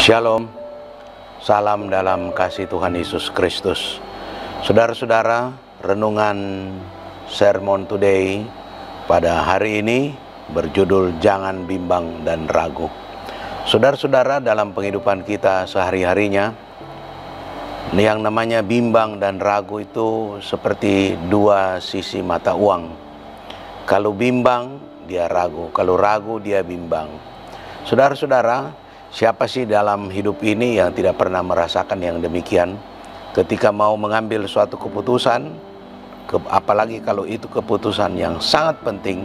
Shalom, salam dalam kasih Tuhan Yesus Kristus. Saudara-saudara, renungan sermon today pada hari ini berjudul Jangan Bimbang dan Ragu. Saudara-saudara, dalam kehidupan kita sehari-harinya, yang namanya bimbang dan ragu itu seperti dua sisi mata uang. Kalau bimbang, dia ragu. Kalau ragu, dia bimbang. Saudara-saudara, siapa sih dalam hidup ini yang tidak pernah merasakan yang demikian? Ketika mau mengambil suatu keputusan, apalagi kalau itu keputusan yang sangat penting,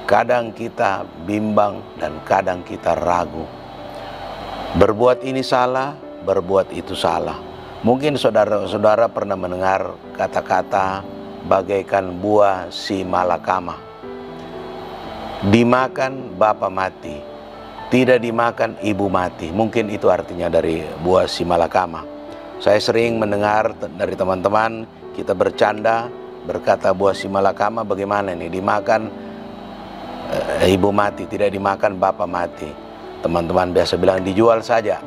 kadang kita bimbang dan kadang kita ragu. Berbuat ini salah, berbuat itu salah. Mungkin saudara-saudara pernah mendengar kata-kata bagaikan buah si malakama. Dimakan bapa mati, tidak dimakan ibu mati. Mungkin itu artinya dari buah si malakama. Saya sering mendengar dari teman-teman kita bercanda, berkata buah si malakama bagaimana nih, dimakan ibu mati, tidak dimakan bapa mati. Teman-teman biasa bilang dijual saja.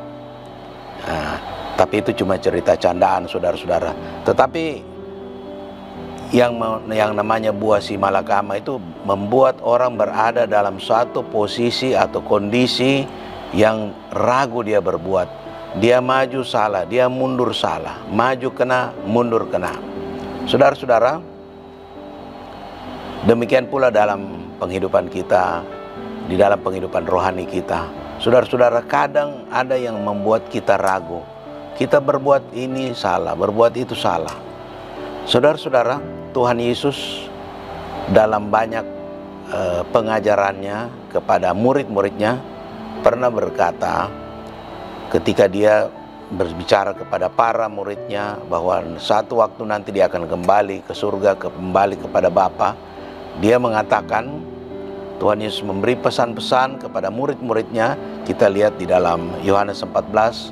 Nah, tapi itu cuma cerita candaan, saudara-saudara. Tetapi yang namanya buah si malakama itu membuat orang berada dalam suatu posisi atau kondisi yang ragu dia berbuat. Dia maju salah, dia mundur salah, maju kena, mundur kena. Saudara-saudara, demikian pula dalam penghidupan kita, di dalam penghidupan rohani kita. Saudara-saudara, kadang ada yang membuat kita ragu. Kita berbuat ini salah, berbuat itu salah. Saudara-saudara, Tuhan Yesus dalam banyak pengajarannya kepada murid-muridnya pernah berkata ketika dia berbicara kepada para muridnya bahwa satu waktu nanti dia akan kembali ke surga, kembali kepada Bapa. Dia mengatakan, Tuhan Yesus memberi pesan-pesan kepada murid-muridnya. Kita lihat di dalam Yohanes 14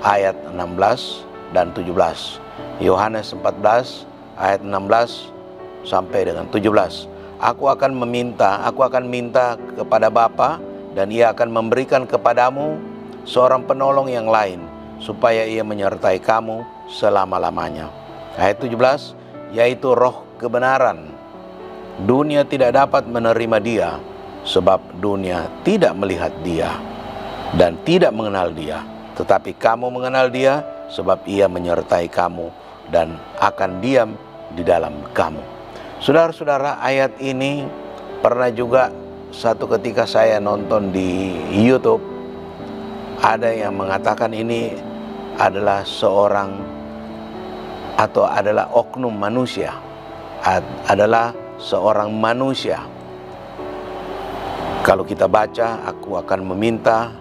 ayat 16 dan 17. Yohanes 14 ayat 16 sampai dengan 17. Aku akan minta kepada Bapa, dan Ia akan memberikan kepadamu seorang penolong yang lain, supaya Ia menyertai kamu selama-lamanya. Ayat 17, yaitu Roh kebenaran. Dunia tidak dapat menerima Dia, sebab dunia tidak melihat Dia dan tidak mengenal Dia. Tetapi kamu mengenal Dia, sebab Ia menyertai kamu dan akan diam di dalam kamu. Saudara-saudara, ayat ini pernah juga satu ketika saya nonton di YouTube, ada yang mengatakan ini adalah seorang atau adalah oknum manusia, adalah seorang manusia. Kalau kita baca, aku akan meminta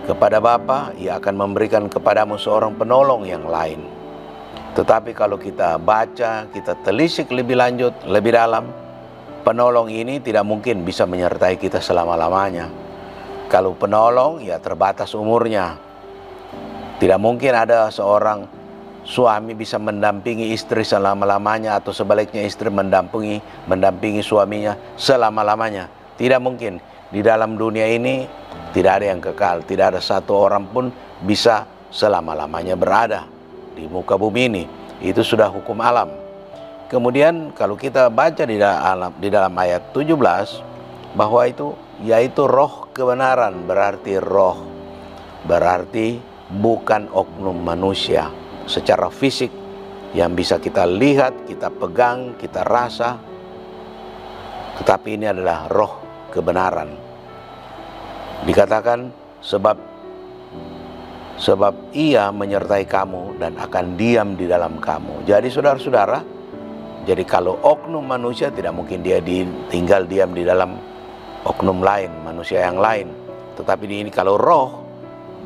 kepada Bapa, Ia akan memberikan kepadamu seorang penolong yang lain. Tetapi kalau kita baca, kita telisik lebih lanjut, lebih dalam, penolong ini tidak mungkin bisa menyertai kita selama-lamanya. Kalau penolong, ya terbatas umurnya. Tidak mungkin ada seorang suami bisa mendampingi istri selama-lamanya, atau sebaliknya istri mendampingi suaminya selama-lamanya. Tidak mungkin. Di dalam dunia ini tidak ada yang kekal. Tidak ada satu orang pun bisa selama-lamanya berada di muka bumi ini. Itu sudah hukum alam. Kemudian kalau kita baca di dalam ayat 17 bahwa itu yaitu roh kebenaran, berarti roh, berarti bukan oknum manusia secara fisik yang bisa kita lihat, kita pegang, kita rasa, tetapi ini adalah roh kebenaran. Dikatakan sebab Ia menyertai kamu dan akan diam di dalam kamu. Jadi saudara-saudara, jadi kalau oknum manusia tidak mungkin dia tinggal diam di dalam oknum lain, manusia yang lain. Tetapi ini kalau roh,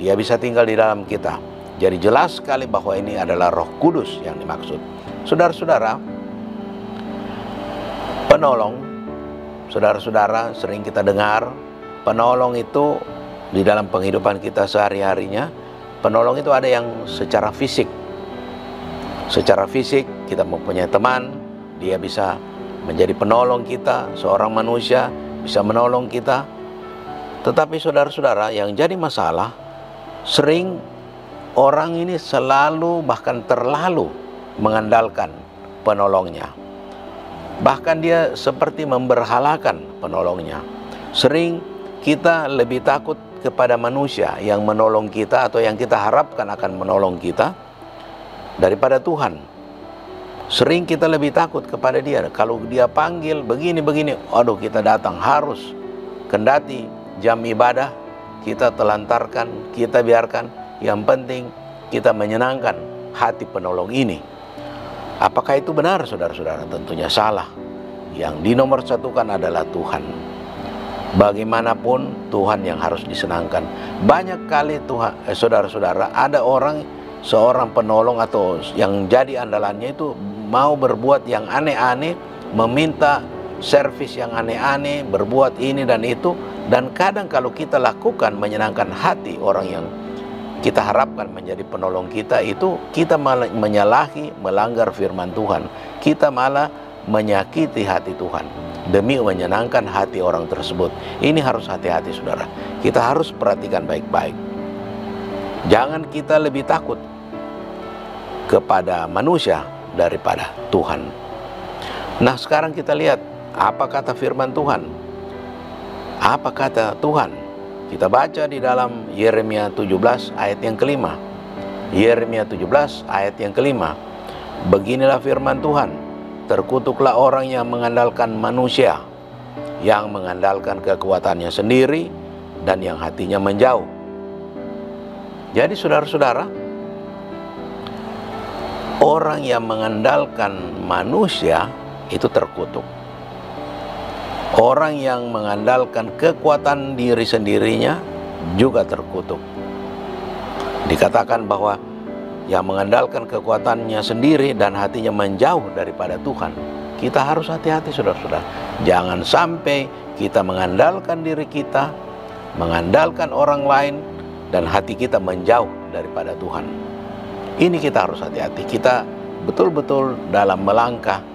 dia bisa tinggal di dalam kita. Jadi jelas sekali bahwa ini adalah Roh Kudus yang dimaksud. Saudara-saudara, penolong, saudara-saudara sering kita dengar, penolong itu di dalam penghidupan kita sehari-harinya. Penolong itu ada yang secara fisik. Secara fisik kita mempunyai teman, dia bisa menjadi penolong kita, seorang manusia bisa menolong kita. Tetapi saudara-saudara, yang jadi masalah Sering orang ini selalu bahkan terlalu mengandalkan penolongnya. Bahkan dia seperti memberhalakan penolongnya. Sering kita lebih takut kepada manusia yang menolong kita atau yang kita harapkan akan menolong kita daripada Tuhan. Sering kita lebih takut kepada dia. Kalau dia panggil begini-begini, aduh kita datang harus. Kendati jam ibadah kita telantarkan, kita biarkan. Yang penting kita menyenangkan hati penolong ini. Apakah itu benar, saudara-saudara? Tentunya salah. Yang dinomorsatukan adalah Tuhan. Bagaimanapun Tuhan yang harus disenangkan. Banyak kali Tuhan, saudara-saudara, ada orang, seorang penolong atau yang jadi andalannya itu mau berbuat yang aneh-aneh, meminta servis yang aneh-aneh, berbuat ini dan itu. Dan kadang kalau kita lakukan menyenangkan hati orang yang kita harapkan menjadi penolong kita, itu kita malah menyalahi, melanggar firman Tuhan. Kita malah menyakiti hati Tuhan demi menyenangkan hati orang tersebut. Ini harus hati-hati, saudara. Kita harus perhatikan baik-baik. Jangan kita lebih takut kepada manusia daripada Tuhan. Nah, sekarang kita lihat apa kata firman Tuhan. Apa kata Tuhan? Kita baca di dalam Yeremia 17 ayat yang kelima. Yeremia 17 ayat yang kelima. Beginilah firman Tuhan. Terkutuklah orang yang mengandalkan manusia, yang mengandalkan kekuatannya sendiri, dan yang hatinya menjauh. Jadi saudara-saudara, orang yang mengandalkan manusia itu terkutuk. Orang yang mengandalkan kekuatan diri sendirinya juga terkutuk. Dikatakan bahwa yang mengandalkan kekuatannya sendiri dan hatinya menjauh daripada Tuhan. Kita harus hati-hati, saudara-saudara. Jangan sampai kita mengandalkan diri kita, mengandalkan orang lain, dan hati kita menjauh daripada Tuhan. Ini kita harus hati-hati. Kita betul-betul dalam melangkah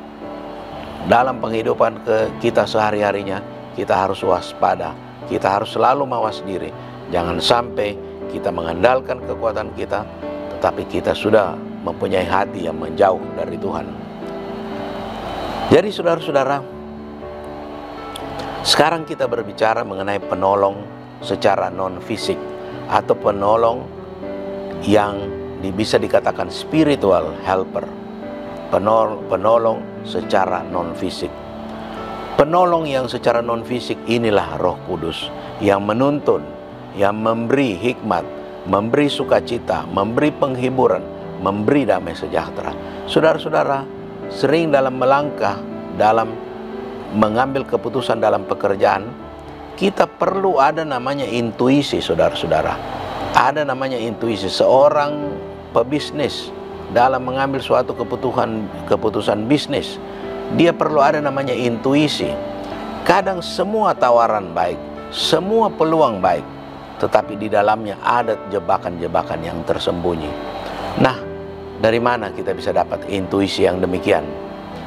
dalam penghidupan kita sehari-harinya, kita harus waspada. Kita harus selalu mawas diri. Jangan sampai kita mengandalkan kekuatan kita, tetapi kita sudah mempunyai hati yang menjauh dari Tuhan. Jadi saudara-saudara, sekarang kita berbicara mengenai penolong secara non-fisik, atau penolong yang bisa dikatakan spiritual helper. Penolong secara non-fisik. Penolong yang secara non-fisik inilah Roh Kudus yang menuntun, yang memberi hikmat, memberi sukacita, memberi penghiburan, memberi damai sejahtera. Saudara-saudara, sering dalam melangkah, dalam mengambil keputusan dalam pekerjaan, kita perlu ada namanya intuisi, saudara-saudara. Ada namanya intuisi. Seorang pebisnis dalam mengambil suatu keputusan bisnis, dia perlu ada namanya intuisi. Kadang semua tawaran baik, semua peluang baik, tetapi di dalamnya ada jebakan-jebakan yang tersembunyi. Nah, dari mana kita bisa dapat intuisi yang demikian?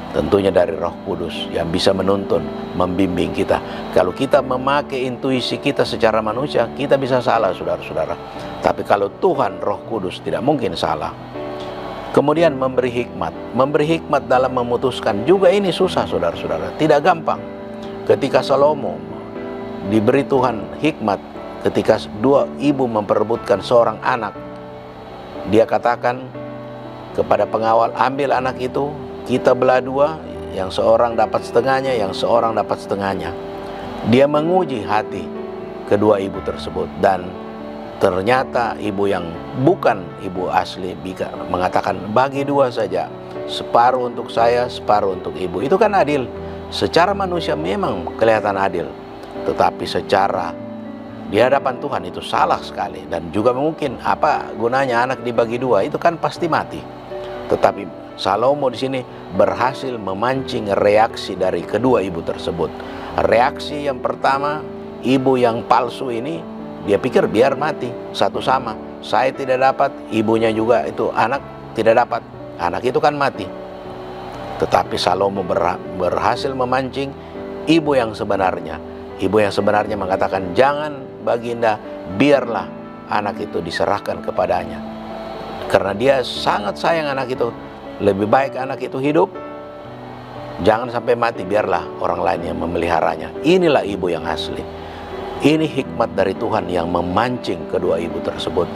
Tentunya dari Roh Kudus yang bisa menuntun, membimbing kita. Kalau kita memakai intuisi kita secara manusia, kita bisa salah, saudara-saudara. Tapi kalau Tuhan, Roh Kudus, tidak mungkin salah. Kemudian memberi hikmat dalam memutuskan. Juga ini susah, saudara-saudara, tidak gampang. Ketika Salomo diberi Tuhan hikmat, ketika dua ibu memperebutkan seorang anak, dia katakan kepada pengawal, ambil anak itu, kita belah dua, yang seorang dapat setengahnya, yang seorang dapat setengahnya. Dia menguji hati kedua ibu tersebut, dan ternyata ibu yang bukan ibu asli mengatakan bagi dua saja, separuh untuk saya, separuh untuk ibu. Itu kan adil. Secara manusia memang kelihatan adil, tetapi secara di hadapan Tuhan itu salah sekali. Dan juga mungkin apa gunanya anak dibagi dua, itu kan pasti mati. Tetapi Salomo di sini berhasil memancing reaksi dari kedua ibu tersebut. Reaksi yang pertama, ibu yang palsu ini, dia pikir biar mati satu sama. Saya tidak dapat, ibunya juga itu anak tidak dapat. Anak itu kan mati. Tetapi Salomo berhasil memancing ibu yang sebenarnya. Ibu yang sebenarnya mengatakan, jangan Baginda, biarlah anak itu diserahkan kepadanya. Karena dia sangat sayang anak itu, lebih baik anak itu hidup, jangan sampai mati, biarlah orang lain yang memeliharanya. Inilah ibu yang asli. Ini hikmat dari Tuhan yang memancing kedua ibu tersebut,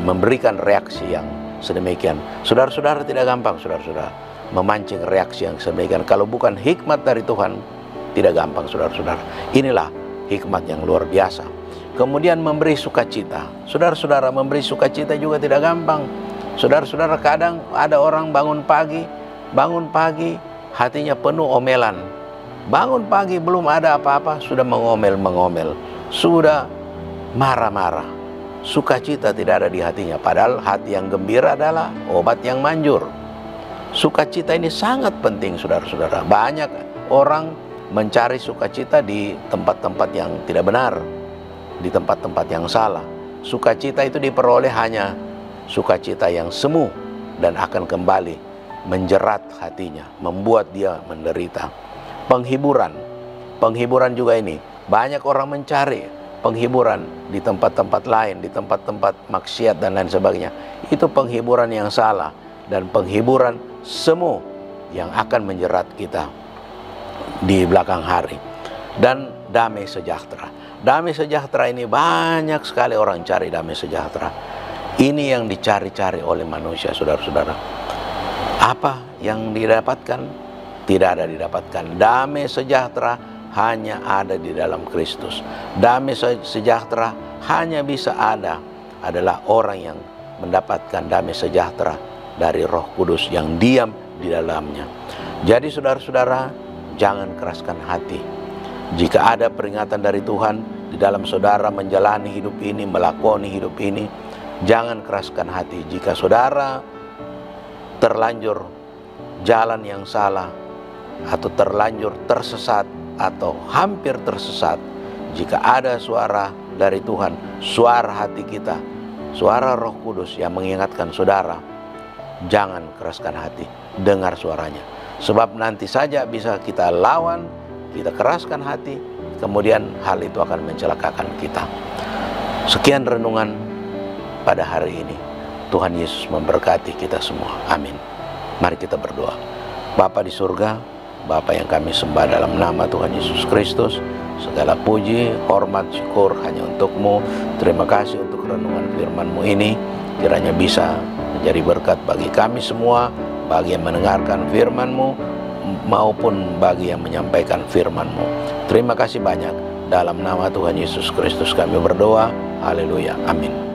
memberikan reaksi yang sedemikian. Saudara-saudara, tidak gampang saudara-saudara memancing reaksi yang sedemikian. Kalau bukan hikmat dari Tuhan, tidak gampang saudara-saudara. Inilah hikmat yang luar biasa. Kemudian memberi sukacita. Saudara-saudara, memberi sukacita juga tidak gampang. Saudara-saudara, kadang ada orang bangun pagi hatinya penuh omelan. Bangun pagi belum ada apa-apa sudah mengomel-mengomel, sudah marah-marah. Sukacita tidak ada di hatinya, padahal hati yang gembira adalah obat yang manjur. Sukacita ini sangat penting saudara-saudara. Banyak orang mencari sukacita di tempat-tempat yang tidak benar, di tempat-tempat yang salah. Sukacita itu diperoleh hanya sukacita yang semu dan akan kembali menjerat hatinya, membuat dia menderita. Penghiburan juga ini. Banyak orang mencari penghiburan di tempat-tempat lain, di tempat-tempat maksiat dan lain sebagainya. Itu penghiburan yang salah dan penghiburan semu yang akan menjerat kita di belakang hari. Dan damai sejahtera. Damai sejahtera ini banyak sekali orang cari damai sejahtera. Ini yang dicari-cari oleh manusia saudara-saudara. Apa yang didapatkan? Tidak ada didapatkan. Damai sejahtera hanya ada di dalam Kristus. Damai sejahtera hanya bisa ada adalah orang yang mendapatkan damai sejahtera dari Roh Kudus yang diam di dalamnya. Jadi saudara-saudara, jangan keraskan hati. Jika ada peringatan dari Tuhan di dalam saudara menjalani hidup ini, melakoni hidup ini, jangan keraskan hati. Jika saudara terlanjur jalan yang salah, atau terlanjur tersesat, atau hampir tersesat, jika ada suara dari Tuhan, suara hati kita, suara Roh Kudus yang mengingatkan saudara, jangan keraskan hati, dengar suaranya. Sebab nanti saja bisa kita lawan, kita keraskan hati, kemudian hal itu akan mencelakakan kita. Sekian renungan pada hari ini. Tuhan Yesus memberkati kita semua. Amin. Mari kita berdoa. Bapa di surga, Bapa yang kami sembah dalam nama Tuhan Yesus Kristus, segala puji, hormat, syukur hanya untuk-Mu. Terima kasih untuk renungan firman-Mu ini. Kiranya bisa menjadi berkat bagi kami semua, bagi yang mendengarkan firman-Mu, maupun bagi yang menyampaikan firman-Mu. Terima kasih banyak. Dalam nama Tuhan Yesus Kristus kami berdoa. Haleluya. Amin.